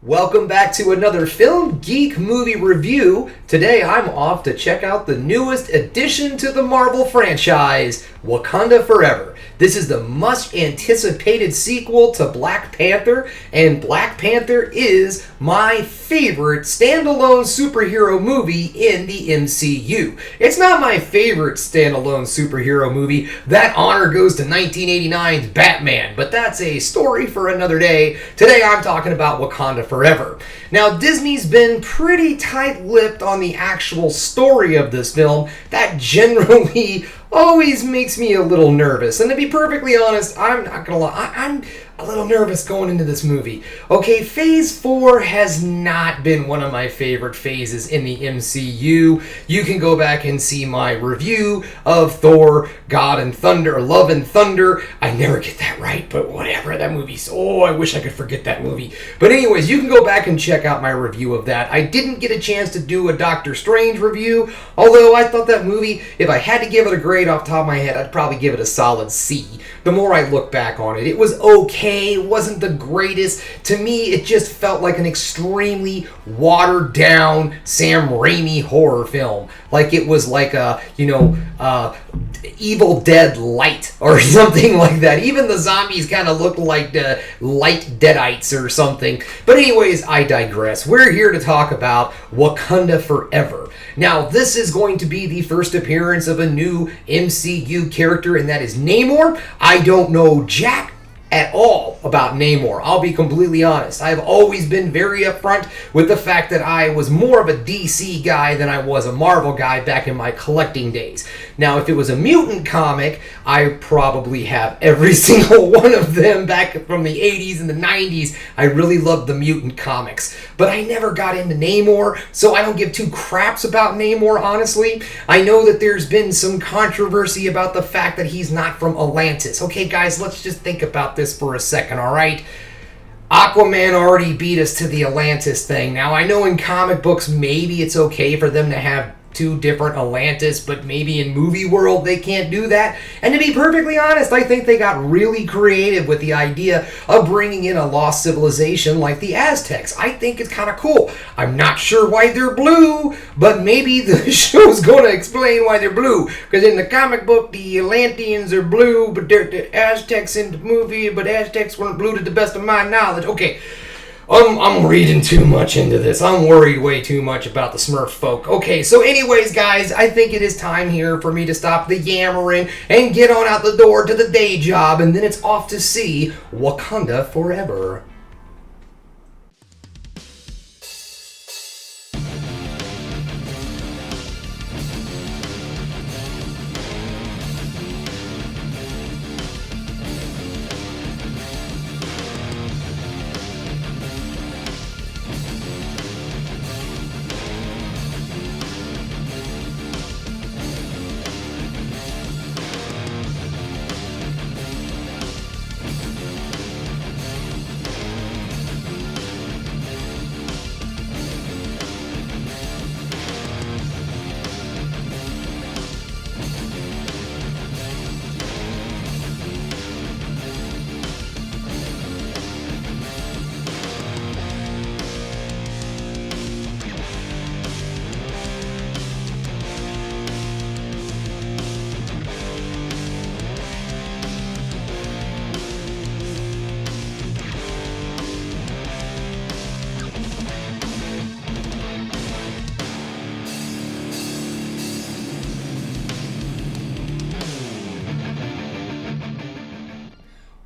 Welcome back to another Film Geek movie review. Today I'm off to check out the newest addition to the Marvel franchise, Wakanda Forever. This is the much-anticipated sequel to Black Panther, and Black Panther is my favorite standalone superhero movie in the MCU. It's not my favorite standalone superhero movie. That honor goes to 1989's Batman, but that's a story for another day. Today I'm talking about Wakanda Forever. Now, Disney's been pretty tight-lipped on the actual story of this film. That generally always makes me a little nervous. And to be perfectly honest, I'm not gonna lie, I'm a little nervous going into this movie. Okay, Phase 4 has not been one of my favorite phases in the MCU. You can go back and see my review of Thor, God and Thunder, Love and Thunder. I never get that right, but whatever, that movie's, I wish I could forget that movie. But anyways, you can go back and check out my review of that. I didn't get a chance to do a Doctor Strange review, although I thought that movie, if I had to give it a grade off the top of my head, I'd probably give it a solid C. The more I look back on it, it was okay. It wasn't the greatest. To me, it just felt like an extremely watered down Sam Raimi horror film. Like it was like a, Evil Dead Light or something like that. Even the zombies kind of looked like light deadites or something. But anyways, I digress. We're here to talk about Wakanda Forever. Now, this is going to be the first appearance of a new MCU character, and that is Namor. I don't know jack at all about Namor. I'll be completely honest. I've always been very upfront with the fact that I was more of a DC guy than I was a Marvel guy back in my collecting days. Now, if it was a mutant comic, I probably have every single one of them back from the 80s and the 90s. I really loved the mutant comics. But I never got into Namor, so I don't give two craps about Namor, honestly. I know that there's been some controversy about the fact that he's not from Atlantis. Okay, guys, let's just think about this for a second, alright? Aquaman already beat us to the Atlantis thing. Now, I know in comic books, maybe it's okay for them to have two different Atlantis, but maybe in movie world they can't do that. And to be perfectly honest, I think they got really creative with the idea of bringing in a lost civilization like the Aztecs. I think it's kind of cool. I'm not sure why they're blue, but maybe the show's going to explain why they're blue. Because in the comic book, the Atlanteans are blue, but they're the Aztecs in the movie, but Aztecs weren't blue to the best of my knowledge. Okay. I'm reading too much into this. I'm worried way too much about the Smurf folk. Okay, so anyways, guys, I think it is time here for me to stop the yammering and get on out the door to the day job, and then it's off to see Wakanda Forever.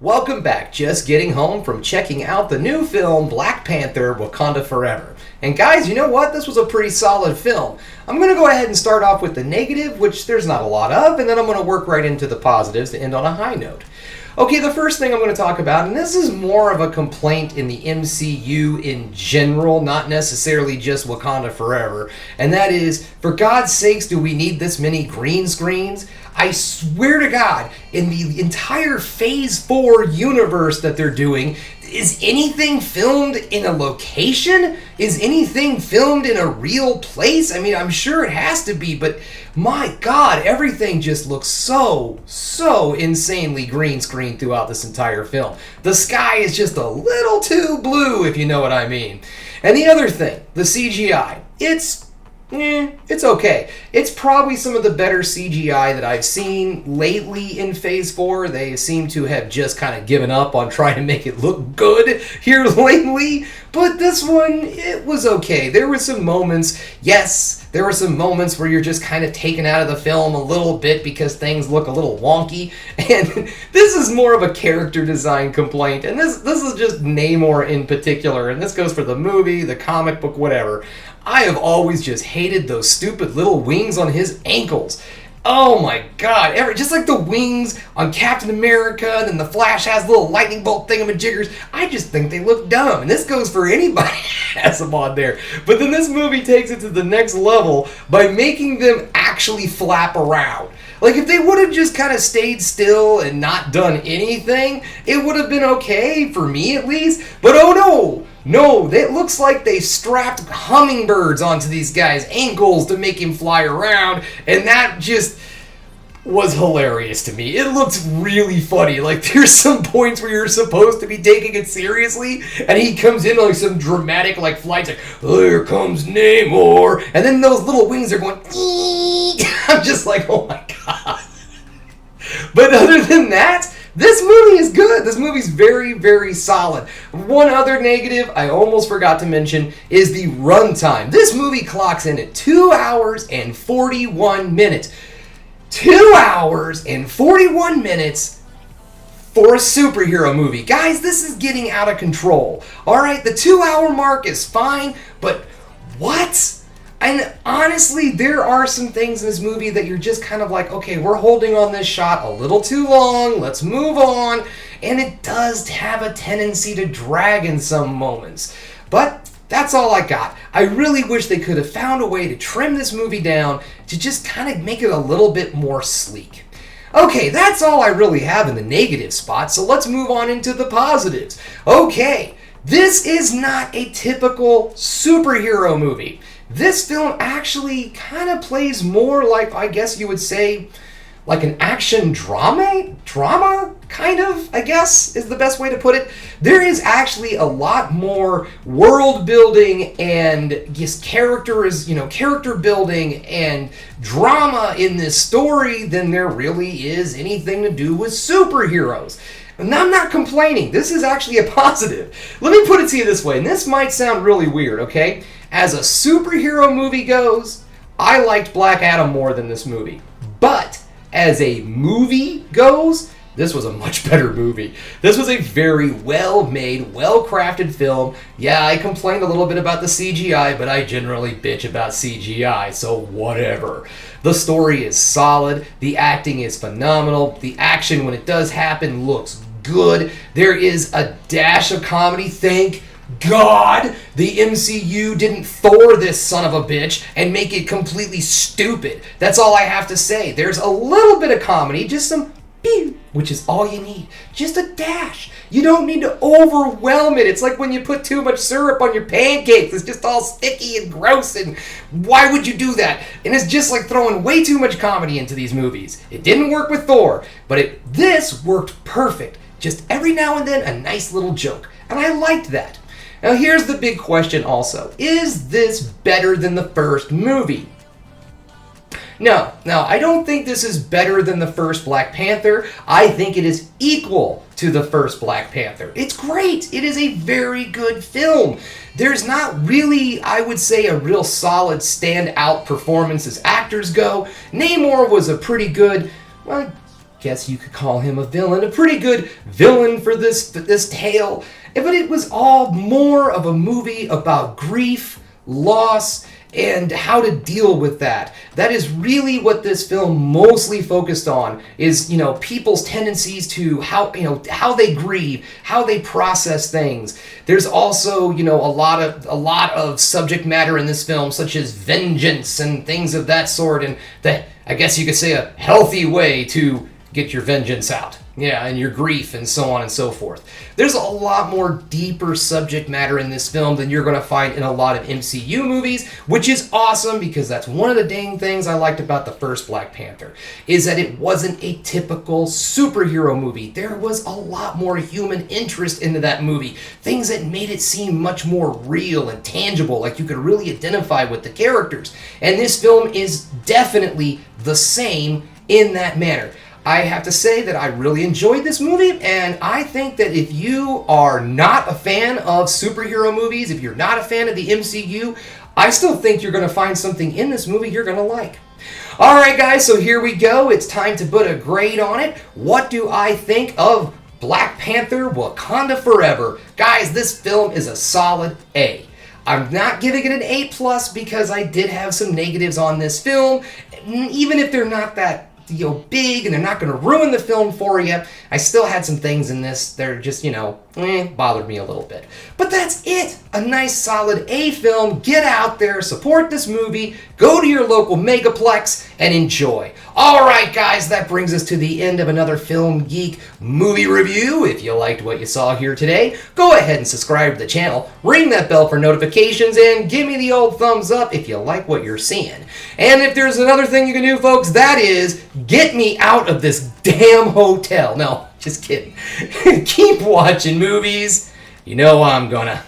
Welcome back, just getting home from checking out the new film Black Panther, Wakanda Forever. And guys, you know what? This was a pretty solid film. I'm going to go ahead and start off with the negative, which there's not a lot of, and then I'm going to work right into the positives to end on a high note. Okay, the first thing I'm going to talk about, and this is more of a complaint in the MCU in general, not necessarily just Wakanda Forever, and that is, for God's sakes, do we need this many green screens? I swear to God, in the entire Phase 4 universe that they're doing, is anything filmed in a location? Is anything filmed in a real place? I mean, I'm sure it has to be, but my God, everything just looks so insanely green screen throughout this entire film. The sky is just a little too blue, if you know what I mean. And the other thing, the CGI, it's okay. It's probably some of the better CGI that I've seen lately in Phase 4. They seem to have just kind of given up on trying to make it look good here lately. But this one, it was okay. There were some moments, yes, there were some moments where you're just kind of taken out of the film a little bit because things look a little wonky. And this is more of a character design complaint. And this is just Namor in particular. And this goes for the movie, the comic book, whatever. I have always just hated those stupid little wings on his ankles. Oh my God, just like the wings on Captain America, and then the Flash has little lightning bolt thingamajiggers. I just think they look dumb, and this goes for anybody that has them on there. But then this movie takes it to the next level by making them actually flap around. Like, if they would have just kind of stayed still and not done anything, it would have been okay, for me at least. But oh no! No, it looks like they strapped hummingbirds onto these guys' ankles to make him fly around, and that just was hilarious to me. It looks really funny. Like, there's some points where you're supposed to be taking it seriously, and he comes in like some dramatic, like, flights, like, here comes Namor, and then those little wings are going, eek. I'm just like, oh my God. But other than that, this movie is good. This movie's very, very solid. One other negative I almost forgot to mention is the runtime. This movie clocks in at 2 hours and 41 minutes. 2 hours and 41 minutes for a superhero movie. Guys, this is getting out of control. Alright, the 2 hour mark is fine, but what? And honestly, there are some things in this movie that you're just kind of like, okay, we're holding on this shot a little too long, let's move on. And it does have a tendency to drag in some moments. But that's all I got. I really wish they could have found a way to trim this movie down to just kind of make it a little bit more sleek. Okay, that's all I really have in the negative spot, so let's move on into the positives. Okay, this is not a typical superhero movie. This film actually kind of plays more like, I guess you would say, like an action drama, kind of, I guess, is the best way to put it. There is actually a lot more world building and just character building and drama in this story than there really is anything to do with superheroes. And I'm not complaining. This is actually a positive. Let me put it to you this way, and this might sound really weird, okay? As a superhero movie goes, I liked Black Adam more than this movie. But as a movie goes, this was a much better movie. This was a very well-made, well-crafted film. Yeah, I complained a little bit about the CGI, but I generally bitch about CGI, so whatever. The story is solid. The acting is phenomenal. The action, when it does happen, looks good. There is a dash of comedy. Thank God the MCU didn't Thor this son of a bitch and make it completely stupid. That's all I have to say. There's a little bit of comedy, just some pew, which is all you need. Just a dash. You don't need to overwhelm it. It's like when you put too much syrup on your pancakes. It's just all sticky and gross, and why would you do that? And it's just like throwing way too much comedy into these movies. It didn't work with Thor, but this worked perfect. Just every now and then a nice little joke. And I liked that. Now here's the big question also. Is this better than the first movie? No, I don't think this is better than the first Black Panther. I think it is equal to the first Black Panther. It's great. It is a very good film. There's not really, I would say, a real solid standout performance as actors go. Namor was a pretty good, well, I guess you could call him a villain, a pretty good villain for this tale. But it was all more of a movie about grief, loss, and how to deal with that. That is really what this film mostly focused on, is, people's tendencies to how they grieve, how they process things. There's also, a lot of subject matter in this film, such as vengeance and things of that sort, and that, I guess you could say, a healthy way to get your vengeance out. Yeah, and your grief and so on and so forth. There's a lot more deeper subject matter in this film than you're going to find in a lot of MCU movies, which is awesome, because that's one of the dang things I liked about the first Black Panther, is that it wasn't a typical superhero movie. There was a lot more human interest into that movie, things that made it seem much more real and tangible, like you could really identify with the characters. And this film is definitely the same in that manner. I have to say that I really enjoyed this movie, and I think that if you are not a fan of superhero movies, if you're not a fan of the MCU, I still think you're going to find something in this movie you're going to like. Alright guys, so here we go. It's time to put a grade on it. What do I think of Black Panther Wakanda Forever? Guys, this film is a solid A. I'm not giving it an A+ because I did have some negatives on this film, even if they're not that big and they're not going to ruin the film for you. I still had some things in this that are just, bothered me a little bit. But that's it. A nice solid A film. Get out there, support this movie, go to your local Megaplex, and enjoy. Alright guys, that brings us to the end of another Film Geek movie review. If you liked what you saw here today, go ahead and subscribe to the channel, ring that bell for notifications, and give me the old thumbs up if you like what you're seeing. And if there's another thing you can do, folks, that is get me out of this damn hotel. No, just kidding. Keep watching movies. You know I'm gonna.